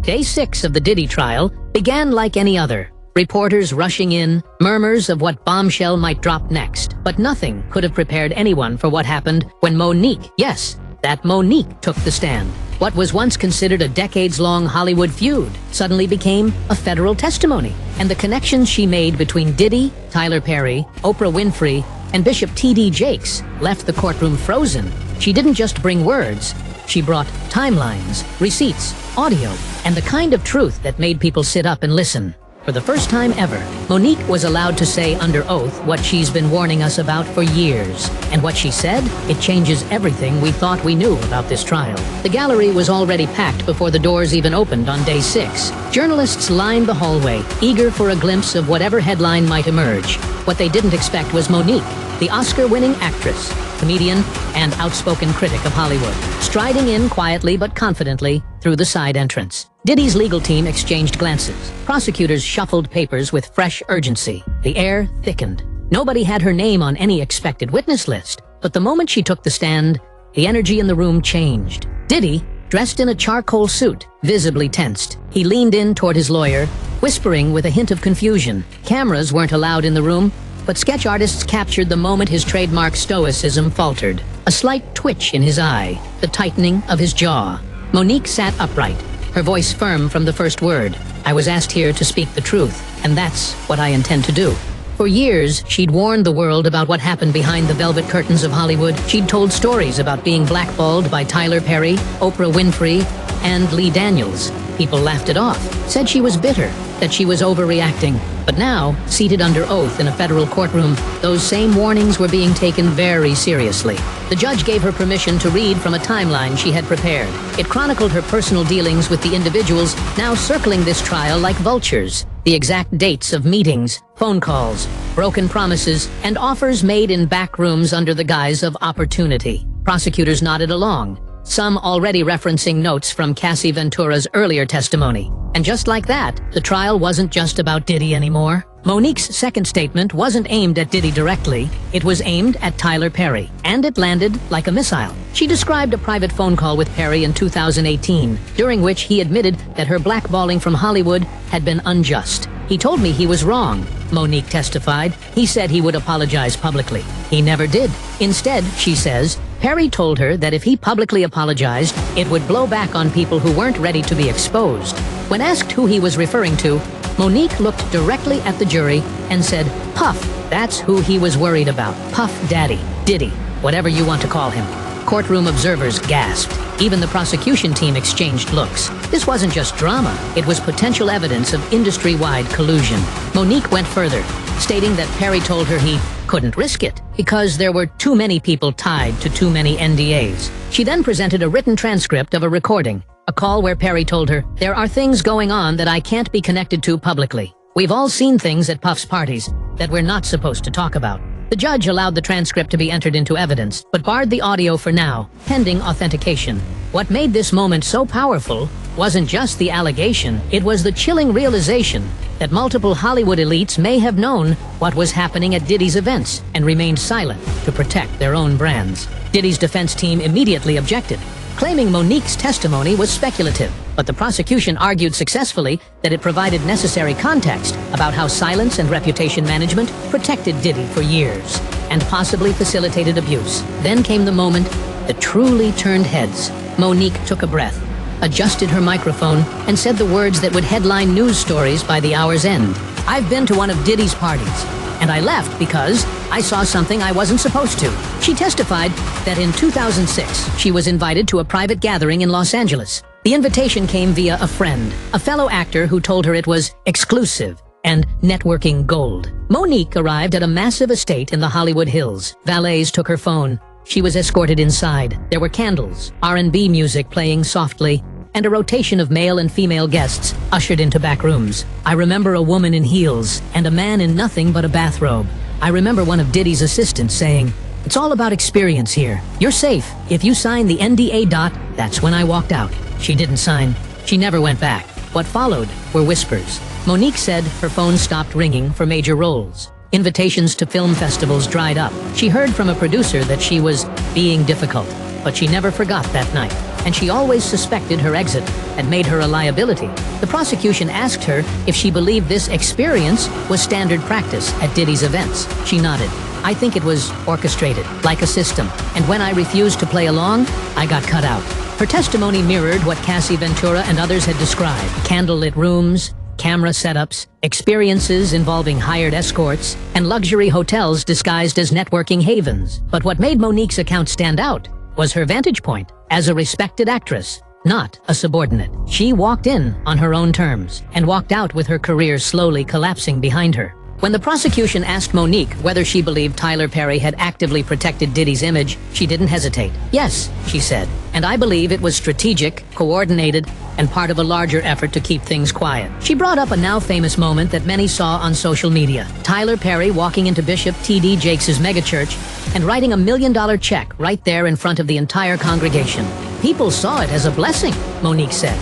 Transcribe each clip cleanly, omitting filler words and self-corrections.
Day 6 of the Diddy trial began like any other. Reporters rushing in, murmurs of what bombshell might drop next. But nothing could have prepared anyone for what happened when Nique, yes, that Nique took the stand. What was once considered a decades-long Hollywood feud suddenly became a federal testimony. And the connections she made between Diddy, Tyler Perry, Oprah Winfrey, and Bishop T.D. Jakes left the courtroom frozen. She didn't just bring words. She brought timelines, receipts, audio, and the kind of truth that made people sit up and listen. For the first time ever, Nique was allowed to say under oath what she's been warning us about for years. And what she said, it changes everything we thought we knew about this trial. The gallery was already packed before the doors even opened on day 6. Journalists lined the hallway, eager for a glimpse of whatever headline might emerge. What they didn't expect was Nique, the Oscar-winning actress, comedian, and outspoken critic of Hollywood, striding in quietly but confidently through the side entrance. Diddy's legal team exchanged glances. Prosecutors shuffled papers with fresh urgency. The air thickened. Nobody had her name on any expected witness list. But the moment she took the stand, the energy in the room changed. Diddy, dressed in a charcoal suit, visibly tensed. He leaned in toward his lawyer, whispering with a hint of confusion. Cameras weren't allowed in the room, but sketch artists captured the moment his trademark stoicism faltered. A slight twitch in his eye, the tightening of his jaw. Nique sat upright, her voice firm from the first word. I was asked here to speak the truth, and that's what I intend to do. For years, she'd warned the world about what happened behind the velvet curtains of Hollywood. She'd told stories about being blackballed by Tyler Perry, Oprah Winfrey, and Lee Daniels. People laughed it off, said she was bitter, that she was overreacting. But now, seated under oath in a federal courtroom, those same warnings were being taken very seriously. The judge gave her permission to read from a timeline she had prepared. It chronicled her personal dealings with the individuals now circling this trial like vultures. The exact dates of meetings, phone calls, broken promises, and offers made in back rooms under the guise of opportunity. Prosecutors nodded along, some already referencing notes from Cassie Ventura's earlier testimony. And just like that, the trial wasn't just about Diddy anymore. Nique's second statement wasn't aimed at Diddy directly, it was aimed at Tyler Perry, and it landed like a missile. She described a private phone call with Perry in 2018, during which he admitted that her blackballing from Hollywood had been unjust. He told me he was wrong, Nique testified. He said he would apologize publicly. He never did. Instead, she says, Perry told her that if he publicly apologized, it would blow back on people who weren't ready to be exposed. When asked who he was referring to, Nique looked directly at the jury and said, Puff, that's who he was worried about. Puff Daddy, Diddy, whatever you want to call him. Courtroom observers gasped. Even the prosecution team exchanged looks. This wasn't just drama, it was potential evidence of industry-wide collusion. Nique went further, stating that Perry told her he couldn't risk it because there were too many people tied to too many NDAs. She then presented a written transcript of a recording, a call where Perry told her, there are things going on that I can't be connected to publicly. We've all seen things at Puff's parties that we're not supposed to talk about. The judge allowed the transcript to be entered into evidence, but barred the audio for now, pending authentication. What made this moment so powerful wasn't just the allegation, it was the chilling realization that multiple Hollywood elites may have known what was happening at Diddy's events and remained silent to protect their own brands. Diddy's defense team immediately objected, claiming Nique's testimony was speculative, but the prosecution argued successfully that it provided necessary context about how silence and reputation management protected Diddy for years and possibly facilitated abuse. Then came the moment that truly turned heads. Nique took a breath, adjusted her microphone, and said the words that would headline news stories by the hour's end. I've been to one of Diddy's parties, and I left because I saw something I wasn't supposed to. She testified that in 2006, she was invited to a private gathering in Los Angeles. The invitation came via a friend, a fellow actor who told her it was exclusive and networking gold. Nique arrived at a massive estate in the Hollywood Hills. Valets took her phone. She was escorted inside. There were candles, R&B music playing softly, and a rotation of male and female guests ushered into back rooms. I remember a woman in heels and a man in nothing but a bathrobe. I remember one of Diddy's assistants saying, it's all about experience here. You're safe. If you sign the NDA. That's when I walked out. She didn't sign. She never went back. What followed were whispers. Nique said her phone stopped ringing for major roles. Invitations to film festivals dried up. She heard from a producer that she was being difficult, but she never forgot that night. and she always suspected her exit and made her a liability. The prosecution asked her if she believed this experience was standard practice at Diddy's events. She nodded. I think it was orchestrated, like a system, and when I refused to play along, I got cut out. Her testimony mirrored what Cassie Ventura and others had described. Candlelit rooms, camera setups, experiences involving hired escorts, and luxury hotels disguised as networking havens. But what made Monique's account stand out was her vantage point as a respected actress, not a subordinate. She walked in on her own terms and walked out with her career slowly collapsing behind her. When the prosecution asked Monique whether she believed Tyler Perry had actively protected Diddy's image, she didn't hesitate. Yes, she said, and I believe it was strategic, coordinated, and part of a larger effort to keep things quiet. She brought up a now famous moment that many saw on social media. Tyler Perry walking into Bishop T.D. Jakes' megachurch and writing $1 million check right there in front of the entire congregation. People saw it as a blessing, Monique said.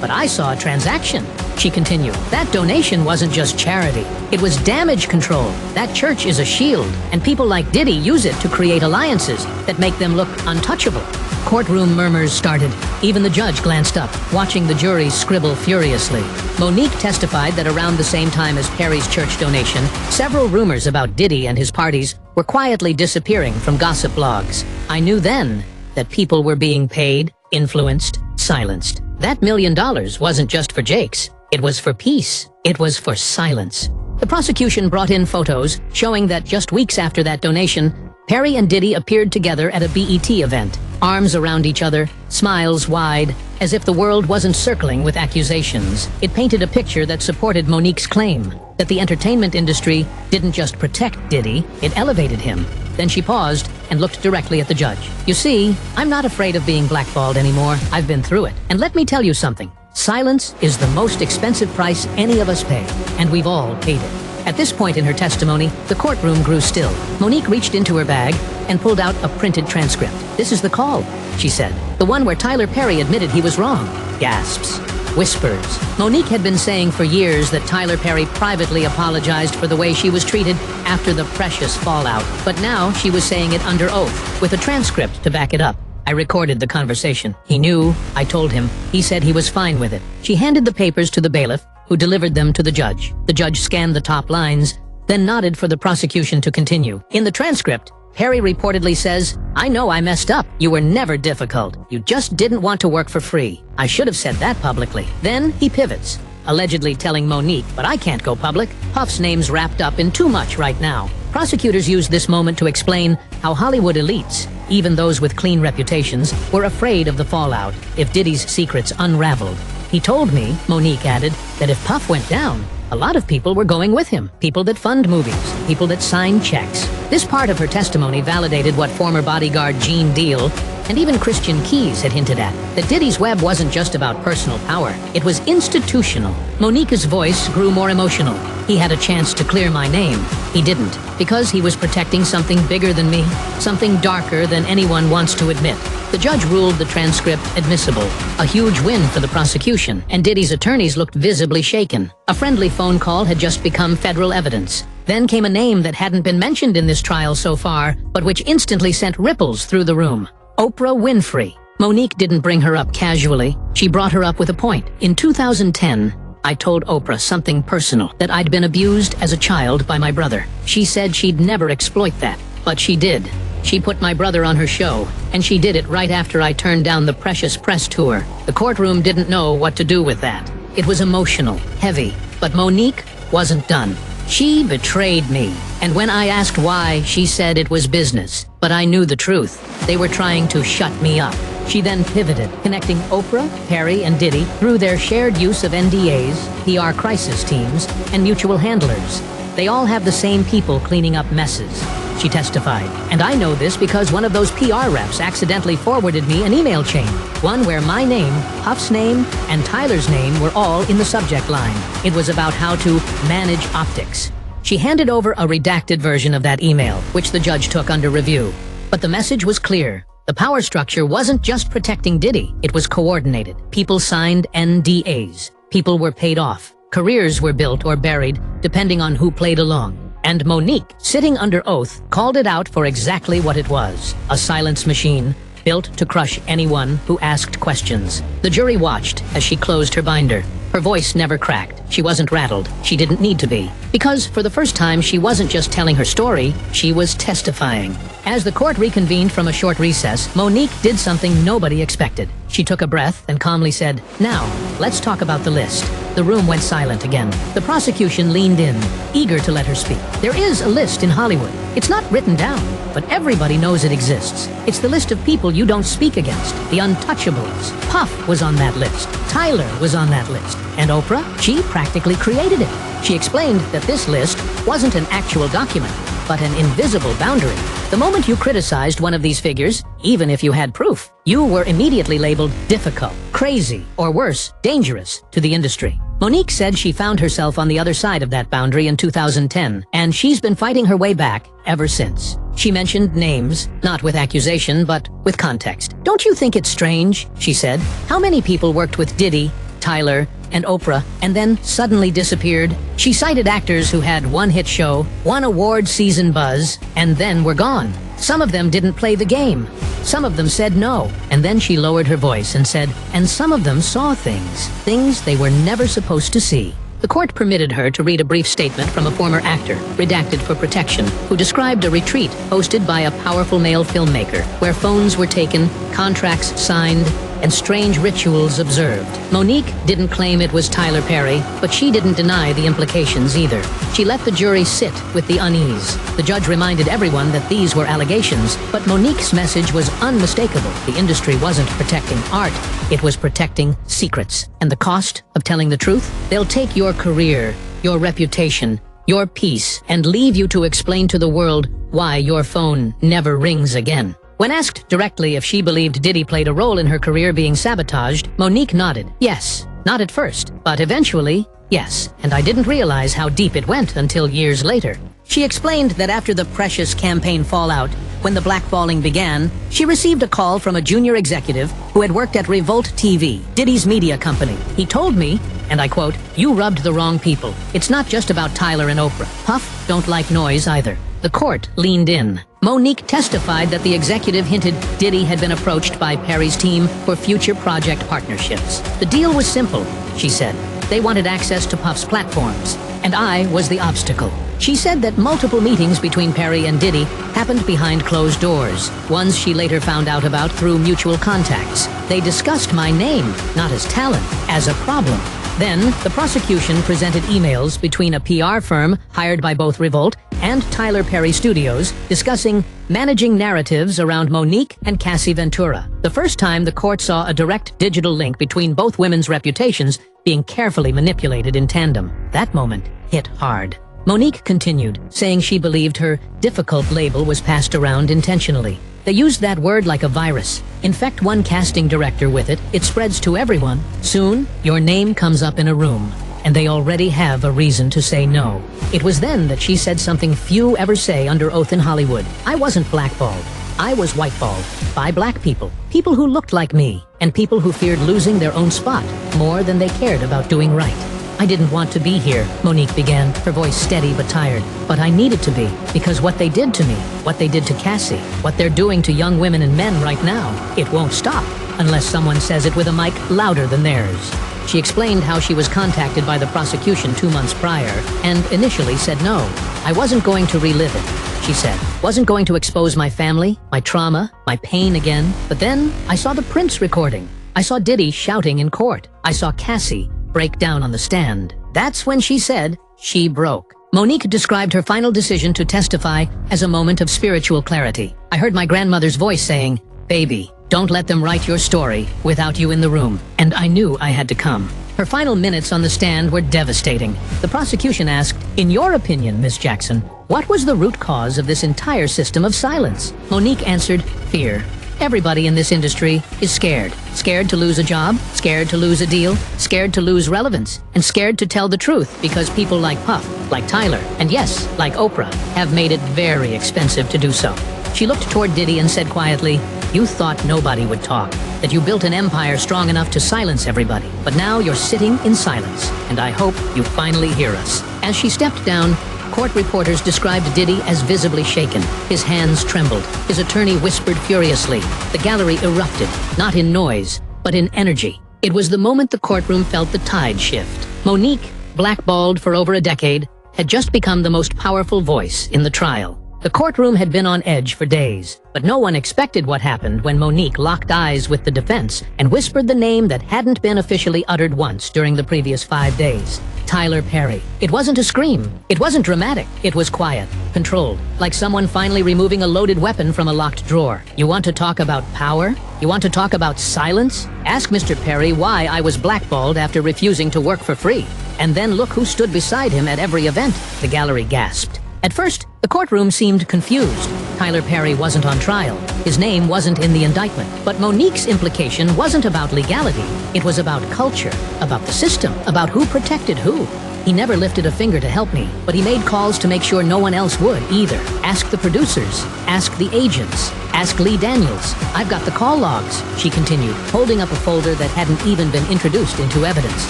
But I saw a transaction, she continued. That donation wasn't just charity. It was damage control. That church is a shield, and people like Diddy use it to create alliances that make them look untouchable. Courtroom murmurs started. Even the judge glanced up, watching the jury scribble furiously. Monique testified that around the same time as Perry's church donation, several rumors about Diddy and his parties were quietly disappearing from gossip blogs. I knew then that people were being paid, influenced, silenced. That $1 million wasn't just for Jakes. It was for peace. It was for silence. The prosecution brought in photos showing that just weeks after that donation, Perry and Diddy appeared together at a BET event, arms around each other, smiles wide, as if the world wasn't circling with accusations. It painted a picture that supported Monique's claim that the entertainment industry didn't just protect Diddy, it elevated him. Then she paused and looked directly at the judge. You see, I'm not afraid of being blackballed anymore. I've been through it. And let me tell you something. Silence is the most expensive price any of us pay, and we've all paid it. At this point in her testimony, the courtroom grew still. Monique reached into her bag and pulled out a printed transcript. This is the call, she said. The one where Tyler Perry admitted he was wrong. Gasps. Whispers. Monique had been saying for years that Tyler Perry privately apologized for the way she was treated after the precious fallout. But now she was saying it under oath, with a transcript to back it up. I recorded the conversation. He knew. I told him. He said he was fine with it. She handed the papers to the bailiff, who delivered them to the judge. The judge scanned the top lines, then nodded for the prosecution to continue. In the transcript, Perry reportedly says, I know I messed up. You were never difficult. You just didn't want to work for free. I should have said that publicly. Then he pivots, allegedly telling Monique, but I can't go public. Puff's name's wrapped up in too much right now. Prosecutors used this moment to explain how Hollywood elites, even those with clean reputations, were afraid of the fallout if Diddy's secrets unraveled. He told me, Monique added, that if Puff went down, a lot of people were going with him. People that fund movies, people that sign checks. This part of her testimony validated what former bodyguard Gene Deal and even Christian Keys had hinted at, that Diddy's web wasn't just about personal power, it was institutional. Monique's voice grew more emotional. He had a chance to clear my name. He didn't, because he was protecting something bigger than me, something darker than anyone wants to admit. The judge ruled the transcript admissible, a huge win for the prosecution, and Diddy's attorneys looked visibly shaken. A friendly phone call had just become federal evidence. Then came a name that hadn't been mentioned in this trial so far, but which instantly sent ripples through the room. Oprah Winfrey. Monique didn't bring her up casually. She brought her up with a point. In 2010, I told Oprah something personal, that I'd been abused as a child by my brother. She said she'd never exploit that, but she did. She put my brother on her show, and she did it right after I turned down the Precious press tour. The courtroom didn't know what to do with that. It was emotional, heavy, but Monique wasn't done. She betrayed me, and when I asked why, she said it was business. But I knew the truth. They were trying to shut me up. She then pivoted, connecting Oprah, Perry, and Diddy through their shared use of NDAs, PR crisis teams, and mutual handlers. They all have the same people cleaning up messes, she testified. And I know this because one of those PR reps accidentally forwarded me an email chain, one where my name, Puff's name, and Tyler's name were all in the subject line. It was about how to manage optics. She handed over a redacted version of that email, which the judge took under review. But the message was clear. The power structure wasn't just protecting Diddy, it was coordinated. People signed NDAs. People were paid off. Careers were built or buried, depending on who played along. And Monique, sitting under oath, called it out for exactly what it was. A silence machine, built to crush anyone who asked questions. The jury watched as she closed her binder. Her voice never cracked. She wasn't rattled. She didn't need to be. Because for the first time, she wasn't just telling her story, she was testifying. As the court reconvened from a short recess, Monique did something nobody expected. She took a breath and calmly said, "Now, let's talk about the list." The room went silent again. The prosecution leaned in, eager to let her speak. There is a list in Hollywood. It's not written down, but everybody knows it exists. It's the list of people you don't speak against, the untouchables. Puff was on that list. Tyler was on that list. And Oprah? She practically created it. She explained that this list wasn't an actual document, but an invisible boundary. The moment you criticized one of these figures, even if you had proof, you were immediately labeled difficult, crazy, or worse, dangerous to the industry. Monique said she found herself on the other side of that boundary in 2010, and she's been fighting her way back ever since. She mentioned names, not with accusation, but with context. "Don't you think it's strange?" she said. "How many people worked with Diddy, Tyler, and Oprah, and then suddenly disappeared?" She cited actors who had one hit show, one award season buzz, and then were gone. Some of them didn't play the game. Some of them said no. And then she lowered her voice and said, "And some of them saw things they were never supposed to see." The court permitted her to read a brief statement from a former actor, redacted for protection, who described a retreat hosted by a powerful male filmmaker, where phones were taken, contracts signed, and strange rituals observed. Monique didn't claim it was Tyler Perry, but she didn't deny the implications either. She let the jury sit with the unease. The judge reminded everyone that these were allegations, but Monique's message was unmistakable. The industry wasn't protecting art, it was protecting secrets. And the cost of telling the truth? They'll take your career, your reputation, your peace, and leave you to explain to the world why your phone never rings again. When asked directly if she believed Diddy played a role in her career being sabotaged, Monique nodded. Yes, not at first, but eventually, yes. And I didn't realize how deep it went until years later. She explained that after the Precious campaign fallout, when the blackballing began, she received a call from a junior executive who had worked at Revolt TV, Diddy's media company. He told me, and I quote, "You rubbed the wrong people. It's not just about Tyler and Oprah. Puff don't like noise either." The court leaned in. Monique testified that the executive hinted Diddy had been approached by Perry's team for future project partnerships. "The deal was simple," she said. "They wanted access to Puff's platforms, and I was the obstacle." She said that multiple meetings between Perry and Diddy happened behind closed doors, ones she later found out about through mutual contacts. "They discussed my name, not as talent, as a problem." Then, the prosecution presented emails between a PR firm hired by both Revolt and Tyler Perry Studios discussing managing narratives around Monique and Cassie Ventura. The first time the court saw a direct digital link between both women's reputations being carefully manipulated in tandem. That moment hit hard. Monique continued, saying she believed her difficult label was passed around intentionally. They used that word like a virus. Infect one casting director with it, it spreads to everyone. Soon, your name comes up in a room, and they already have a reason to say no. It was then that she said something few ever say under oath in Hollywood. "I wasn't blackballed. I was whiteballed by black people, people who looked like me, and people who feared losing their own spot more than they cared about doing right. I didn't want to be here," Monique began, her voice steady but tired. "But I needed to be, because what they did to me, what they did to Cassie, what they're doing to young women and men right now, it won't stop unless someone says it with a mic louder than theirs." She explained how she was contacted by the prosecution 2 months prior and initially said no. "I wasn't going to relive it," she said. "Wasn't going to expose my family, my trauma, my pain again. But then I saw the Prince recording. I saw Diddy shouting in court. I saw Cassie break down on the stand. That's when she said she broke." Monique described her final decision to testify as a moment of spiritual clarity. "I heard my grandmother's voice saying, 'Baby, don't let them write your story without you in the room.' And I knew I had to come." Her final minutes on the stand were devastating. The prosecution asked, "In your opinion, Miss Jackson, what was the root cause of this entire system of silence?" Monique answered, "Fear. Everybody in this industry is scared. Scared to lose a job, scared to lose a deal, scared to lose relevance, and scared to tell the truth because people like Puff, like Tyler, and yes, like Oprah, have made it very expensive to do so." She looked toward Diddy and said quietly, "You thought nobody would talk, that you built an empire strong enough to silence everybody, but now you're sitting in silence, and I hope you finally hear us." As she stepped down, Court reporters described Diddy as visibly shaken. His hands trembled. His attorney whispered furiously. The gallery erupted, not in noise, but in energy. It was the moment the courtroom felt the tide shift. Monique, blackballed for over a decade, had just become the most powerful voice in the trial. The courtroom had been on edge for days, but no one expected what happened when Monique locked eyes with the defense and whispered the name that hadn't been officially uttered once during the previous 5 days. Tyler Perry. It wasn't a scream. It wasn't dramatic. It was quiet, controlled, like someone finally removing a loaded weapon from a locked drawer. You want to talk about power? You want to talk about silence? Ask Mr. Perry why I was blackballed after refusing to work for free. And then look who stood beside him at every event. The gallery gasped. At first, the courtroom seemed confused. Tyler Perry wasn't on trial. His name wasn't in the indictment. But Monique's implication wasn't about legality. It was about culture, about the system, about who protected who. He never lifted a finger to help me, but he made calls to make sure no one else would either. Ask the producers. Ask the agents. Ask Lee Daniels. I've got the call logs, she continued, holding up a folder that hadn't even been introduced into evidence.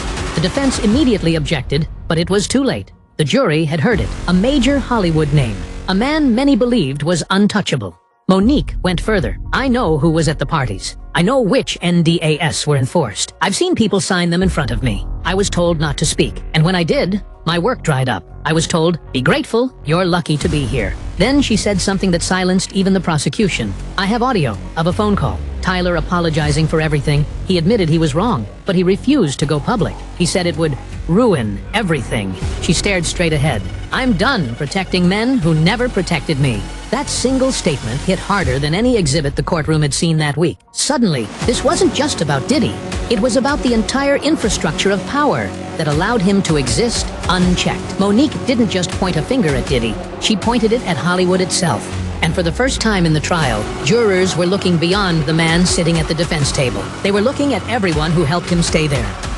The defense immediately objected, but it was too late. The jury had heard it. A major Hollywood name. A man many believed was untouchable. Monique went further. I know who was at the parties. I know which NDAS were enforced. I've seen people sign them in front of me. I was told not to speak. And when I did, my work dried up. I was told, be grateful, you're lucky to be here. Then she said something that silenced even the prosecution. I have audio of a phone call. Tyler apologizing for everything. He admitted he was wrong, but he refused to go public. He said it would ruin everything. She stared straight ahead. I'm done protecting men who never protected me. That single statement hit harder than any exhibit the courtroom had seen that week. Suddenly, this wasn't just about Diddy. It was about the entire infrastructure of power that allowed him to exist unchecked. Monique didn't just point a finger at Diddy. She pointed it at Hollywood itself. And for the first time in the trial, jurors were looking beyond the man sitting at the defense table. They were looking at everyone who helped him stay there.